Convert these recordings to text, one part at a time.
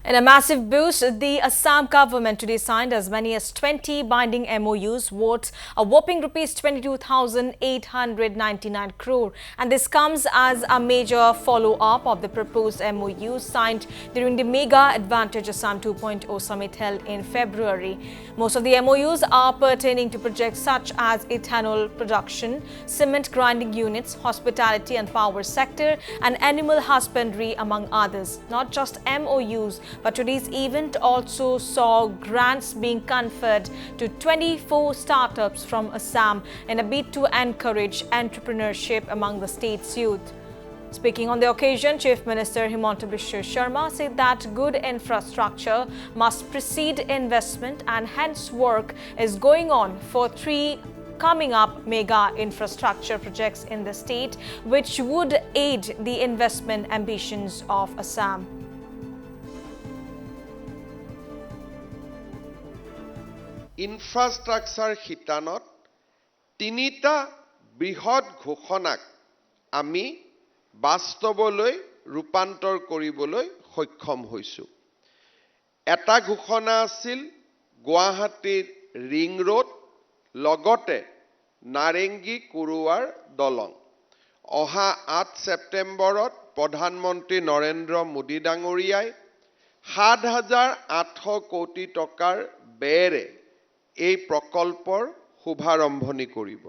In a massive boost, the Assam government today signed as many as 20 binding MOUs worth a whopping rupees 22,899 crore. And this comes as a major follow-up of the proposed MOU signed during the Mega Advantage Assam 2.0 summit held in February. Most of the MOUs are pertaining to projects such as ethanol production, cement grinding units, hospitality and power sector, and animal husbandry, among others. Not just MOUs, but today's event also saw grants being conferred to 24 startups from Assam in a bid to encourage entrepreneurship among the state's youth. Speaking on the occasion, Chief Minister Himanta Biswa Sharma said that good infrastructure must precede investment, and hence work is going on for 3 coming up mega infrastructure projects in the state, which would aid the investment ambitions of Assam. Infrastructure শিতানত 3টা বৃহৎ ঘোষণাক আমি বাস্তৱলৈ ৰূপান্তৰ কৰিবলৈ সক্ষম হৈছো। এটা ঘোষণা আছিল গুৱাহাটীৰ ৰিং ৰোড লগতে নাৰেংগী কুৰুৱাৰ দলং। অহা 8 ছেপ্টেম্বৰত প্ৰধানমন্ত্ৰী নৰেন্দ্ৰ মোদী ডাঙৰীয়াই 7,800 কোটি টকাৰ ব্যয়েৰে এই প্ৰকল্পৰ শুভাৰম্ভণি কৰিব।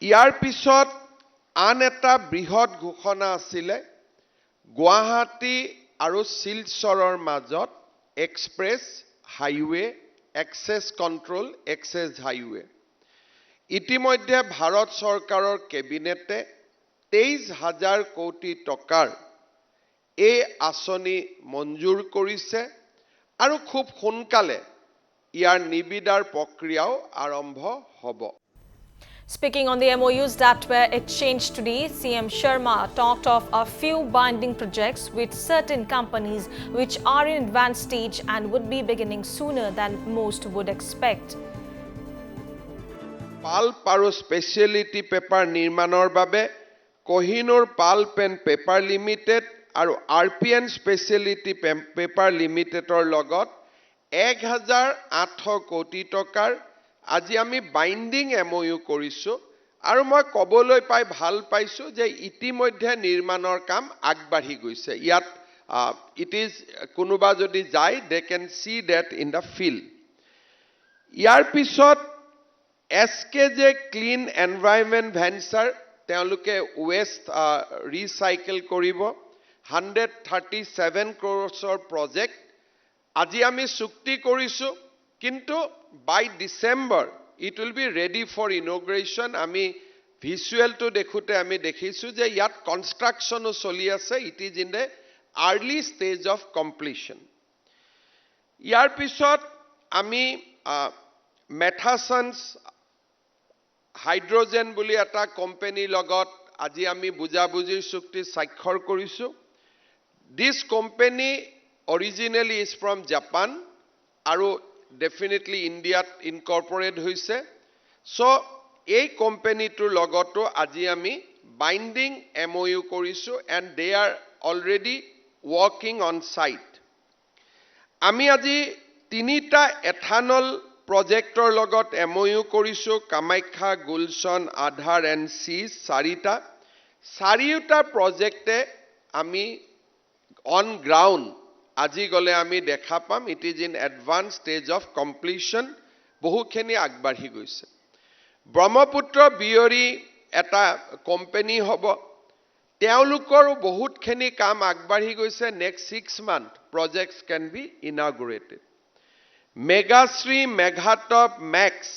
ইয়াৰ পিছত আন এটা বৃহৎ ঘোষণা আছিল গুৱাহাটী আৰু শিলচৰৰ মাজত express highway access control access highway. ইতিমধ্যে ভাৰত চৰকাৰৰ কেবিনেটে 23,000 কোটি টকাৰ এই আঁচনি মঞ্জুৰ কৰিছে আৰু খুব সোনকালে ইয়াৰ নিবিদাৰ প্ৰক্ৰিয়াও আৰম্ভ হ'ব। Speaking on the MOUs that were exchanged today, CM Sharma talked of a few binding projects with certain companies which are in advanced stage and would be beginning sooner than most would expect. Pulp আৰু speciality paper নিৰ্মাণৰ বাবে Kohinoor pulp and paper limited আৰু RPN speciality paper লিমিটেডৰ লগত 1,800 কোটি টকাৰ আজি আমি বাইন্ডিং MOU কৰিছো আৰু মই কবলৈ পাই ভাল পাইছো যে ইতিমধ্যে নিৰ্মাণৰ কাম আগবাঢ়ি গৈছে। ইয়াত ইট ইজ কোনোবা যদি যায় they can see that in the field. ইয়াৰ পিছত SKJ ক্লিন এনভাইৰনমেন্ট ভেঞ্চাৰ তেওঁলোকে ওয়েষ্ট ৰিসাইকেল কৰিব 137 crores প্ৰজেক্ট আজি আমি চুক্তি কৰিছো, কিন্তু by December it will be ready for inauguration. আমি ভিজুৱেলটো দেখুতে আমি দেখিছো যে ইয়াত কনস্ট্ৰাকশনও চলি আছে। It is in the early stage of completion. ইয়াৰ পিছত আমি মেথাসন্স হাইড্ৰোজেন বুলি এটা কোম্পানীৰ লগত আজি আমি বুজাবুজিৰ চুক্তি স্বাক্ষৰ কৰিছো। This company originally is from Japan আৰু definitely India incorporate hoise. So এই কোম্পানীটোৰ লগতো আজি আমি বাইন্ডিং MOU কৰিছো and they are already working on site. আমি আজি 3টা এথানল প্ৰজেক্টৰ লগত MOU কৰিছো কামাখ্যা গুলশন আধাৰ এণ্ড সিজ 4টা। 4টা প্ৰজেক্টে আমি অন গ্ৰাউণ্ড আজি গলে আমি দেখা পাম it is in advance stage of completion. বহুখিনি আগবাঢ়ি গৈছে। ব্ৰহ্মপুত্ৰ বিয়ৰি এটা কোম্পানী হ'ব, তেওঁলোকৰো বহুতখিনি কাম আগবাঢ়ি গৈছে। Next 6 months projects can be inaugurated. মেগাশ্ৰী মেঘাটপ মেক্স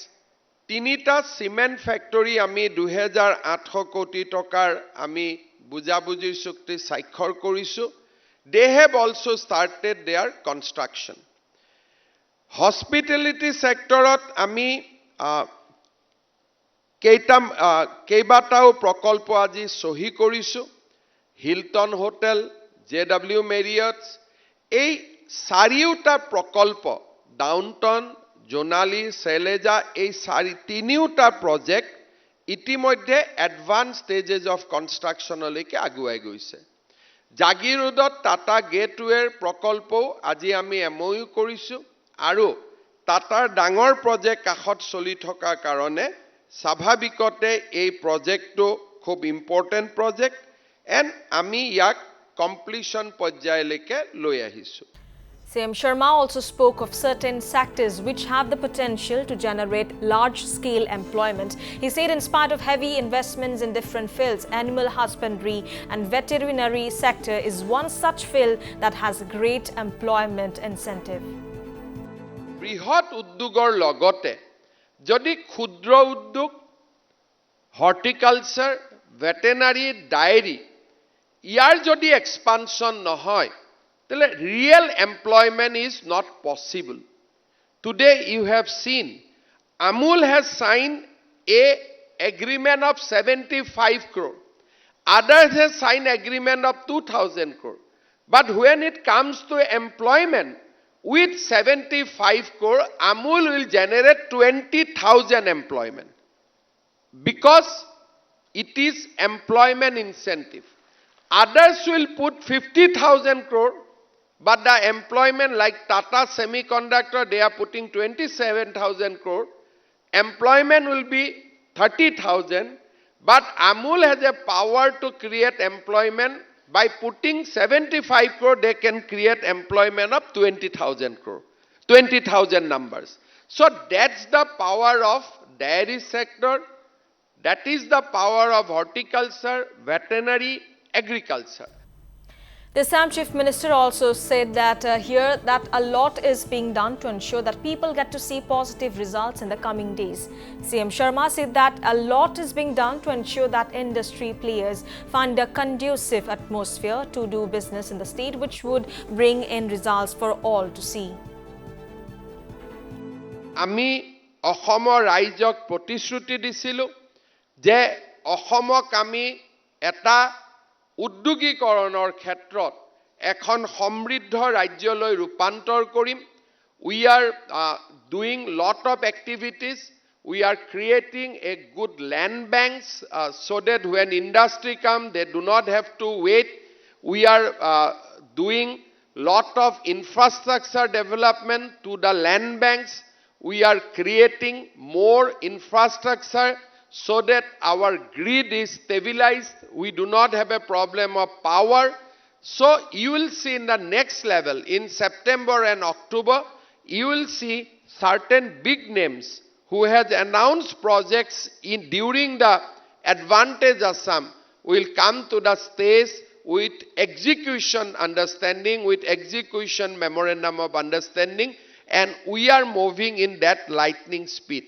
3টা সিমেন্ট ফ্যাক্টৰী আমি 2,800 কোটি টকাৰ আমি বুজাবুজিৰ চুক্তি স্বাক্ষৰ কৰিছো। They have also started their construction. Hospitality sectorot ami কেইবাটাও প্ৰকল্প আজি সহি কৰিছো। হিলটন হোটেল, JW Marriott, এই 4টা প্ৰকল্প ডাউনটাউন, জোনালী, সেলেজা এই 3টা প্ৰজেক্ট ইতিমধ্যে এডভান্স স্টেজেস অফ কনস্ট্ৰাকশনলৈকে আগুৱাই গৈছে। জাগিৰোডত টাটা গেটৱেৰ প্ৰকল্পও আজি আমি এমঅইউ কৰিছোঁ আৰু টাটাৰ ডাঙৰ প্ৰজেক্ট কাষত চলি থকাৰ কাৰণে স্বাভাৱিকতে এই প্ৰজেক্টটো খুব ইম্পৰ্টেণ্ট প্ৰজেক্ট এণ্ড আমি ইয়াক কমপ্লিশ্যন পৰ্যায়লৈকে লৈ আহিছোঁ CM Sharma also spoke of certain sectors which have the potential to generate large-scale employment. He said in spite of heavy investments in different fields, animal husbandry and veterinary sector is one such field that has great employment incentive. বৃহৎ উদ্যোগৰ লগতে যদি ক্ষুদ্ৰ উদ্যোগ horticulture veterinary diary ইয়াৰ যদি expansion নহয় real employment is not possible. Today you have seen Amul has signed a agreement of 75 crore. Others have signed agreement of 2,000 crore. But when it comes to employment, with 75 crore, Amul will generate 20,000 employment. Because it is employment incentive. Others will put 50,000 crore. But the employment like Tata Semiconductor, they are putting 27,000 crore. Employment will be 30,000. But Amul has a power to create employment. By putting 75 crore, they can create employment of 20,000 crore. 20,000 numbers. So that's the power of dairy sector. That is the power of horticulture, veterinary, agriculture. The Assam Chief Minister also said that here that a lot is being done to ensure that people get to see positive results in the coming days. CM Sharma said that a lot is being done to ensure that industry players find a conducive atmosphere to do business in the state, which would bring in results for all to see. আমি অসমৰ ৰাইজক প্ৰতিশ্ৰুতি দিছিলোঁ যে অসমক আমি এটা উদ্যোগীকৰণৰ ক্ষেত্ৰত এখন সমৃদ্ধ ৰাজ্যলৈ ৰূপান্তৰ কৰিম we are doing lot of activities we are creating a good land banks so that when industry come they do not have to wait we are doing lot of infrastructure development to the land banks we are creating more infrastructure so that our grid is stabilized, we do not have a problem of power. So you will see in the next level, in September and October, you will see certain big names who has announced projects during the Advantage Assam will come to the stage with execution understanding, with execution memorandum of understanding, and we are moving in that lightning speed.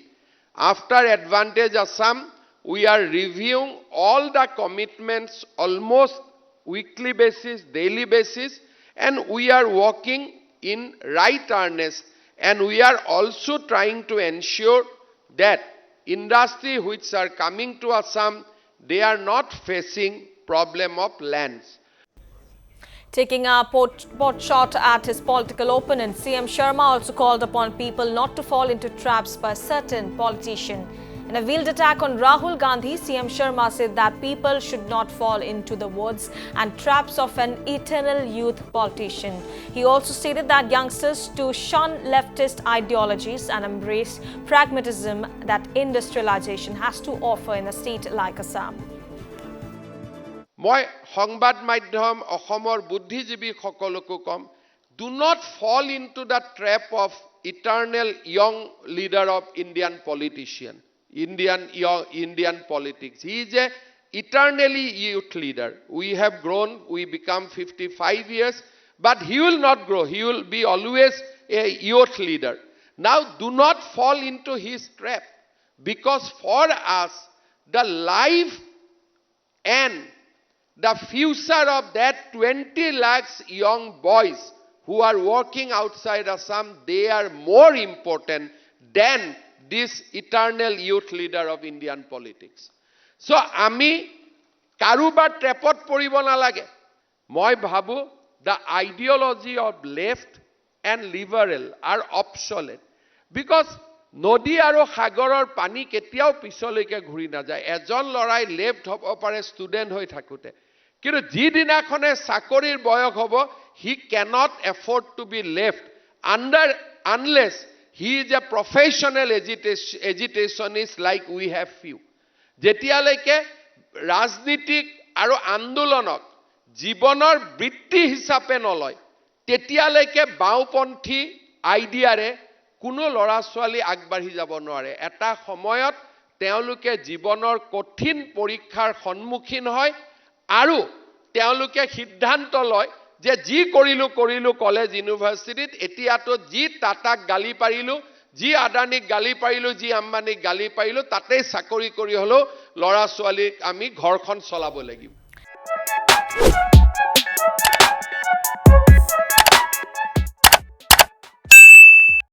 After Advantage Assam, we are reviewing all the commitments almost weekly basis, daily basis, and we are working in right earnest. And we are also trying to ensure that industry which are coming to Assam, they are not facing problem of lands. Taking a pot shot at his political opponent, CM Sharma also called upon people not to fall into traps by certain politicians. In a veiled attack on Rahul Gandhi, CM Sharma said that people should not fall into the words and traps of an eternal youth politician. He also stated that youngsters to shun leftist ideologies and embrace pragmatism that industrialization has to offer in a state like Assam. মই সংবাদ মাধ্যম অসমৰ বুদ্ধিজীৱী সকলকো কম do not fall into the trap of eternal young leader of Indian politician Indian politics he is a eternally youth leader we have grown we become 55 years but he will not grow he will be always a youth leader now do not fall into his trap because for us the life and the future of that 20 lakhs young boys who are working outside Assam, they are more important than this eternal youth leader of Indian politics. So, ami karubar trapot poribo nalage. Moi bhabu the ideology of left and liberal are obsolete because নদী আৰু সাগৰৰ পানী কেতিয়াও পিছলৈকে ঘূৰি নাযায় এজন লৰাই লেফট হ'ব পাৰে ষ্টুডেন্ট হৈ থাকোতে কিন্তু যিদিনাখনে চাকৰিৰ বয়স হ'ব he cannot afford to be left unless he is a professional agitationist like we have few. যেতিয়ালৈকে ৰাজনীতিক আৰু আন্দোলনক জীৱনৰ বৃত্তি হিচাপে নলয় তেতিয়ালৈকে বাওঁপন্থী আইডিয়াৰে কোনো ল'ৰা ছোৱালী আগবাঢ়ি যাব নোৱাৰে এটা সময়ত তেওঁলোকে জীৱনৰ কঠিন পৰীক্ষাৰ সন্মুখীন হয় আৰু তেওঁলোকে সিদ্ধান্ত লয় যে যি কৰিলো কলেজ ইউনিভাৰ্চিটিত এতিয়াতো যি টাটাক গালি পাৰিলো যি আদানীক গালি পাৰিলো যি আম্বানীক গালি পাৰিলো তাতেই চাকৰি কৰি হলো ল'ৰা ছোৱালীক আমি ঘৰখন চলাব লাগিব